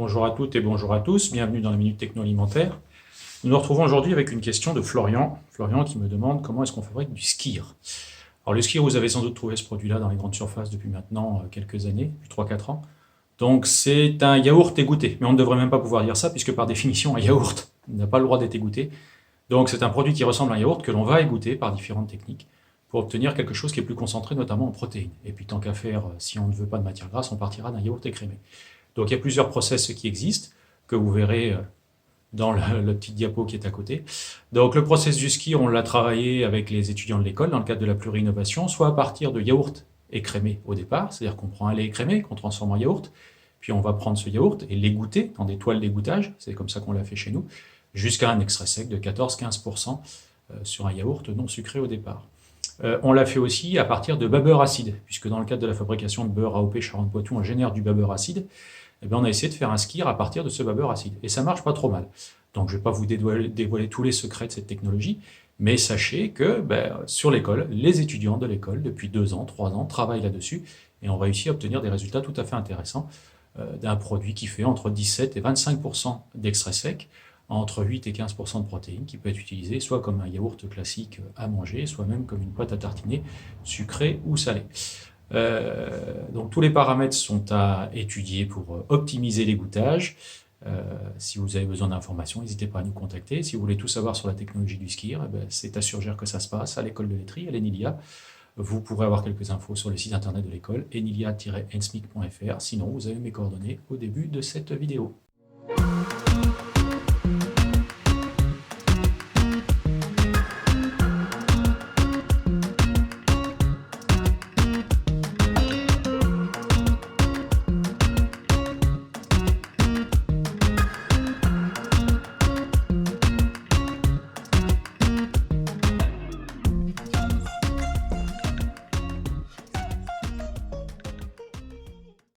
Bonjour à toutes et bonjour à tous, bienvenue dans la Minute Techno Alimentaire. Nous nous retrouvons aujourd'hui avec une question de Florian. Florian qui me demande comment est-ce qu'on fabrique du skyr. Alors le skyr, vous avez sans doute trouvé ce produit-là dans les grandes surfaces depuis maintenant quelques années, depuis 3-4 ans. Donc c'est un yaourt égoutté, mais on ne devrait même pas pouvoir dire ça puisque par définition un yaourt n'a pas le droit d'être égoutté. Donc c'est un produit qui ressemble à un yaourt que l'on va égoutter par différentes techniques pour obtenir quelque chose qui est plus concentré notamment en protéines. Et puis tant qu'à faire, si on ne veut pas de matière grasse, on partira d'un yaourt écrémé. Donc il y a plusieurs process qui existent, que vous verrez dans le petit diapo qui est à côté. Donc le process du skyr, on l'a travaillé avec les étudiants de l'école dans le cadre de la pluri-innovation, soit à partir de yaourt écrémé au départ, c'est-à-dire qu'on prend un lait écrémé, qu'on transforme en yaourt, puis on va prendre ce yaourt et l'égoutter dans des toiles d'égouttage, c'est comme ça qu'on l'a fait chez nous, jusqu'à un extrait sec de 14-15% sur un yaourt non sucré au départ. On l'a fait aussi à partir de beurre acide, puisque dans le cadre de la fabrication de beurre AOP Charente-Poitou, on génère du beurre acide. Eh bien, on a essayé de faire un skyr à partir de ce beurre acide. Et ça marche pas trop mal. Donc, je ne vais pas vous dévoiler tous les secrets de cette technologie, mais sachez que sur l'école, les étudiants de l'école, depuis 2 ans, 3 ans, travaillent là-dessus et ont réussi à obtenir des résultats tout à fait intéressants d'un produit qui fait entre 17 et 25% d'extrait sec, entre 8 et 15% de protéines, qui peut être utilisé soit comme un yaourt classique à manger, soit même comme une pâte à tartiner, sucrée ou salée. Donc tous les paramètres sont à étudier pour optimiser l'égouttage. Si vous avez besoin d'informations, n'hésitez pas à nous contacter. Si vous voulez tout savoir sur la technologie du skyr, c'est à Surgères que ça se passe, à l'école de laiterie, à l'Enilia. Vous pourrez avoir quelques infos sur le site internet de l'école, enilia-ensmic.fr. Sinon, vous avez mes coordonnées au début de cette vidéo.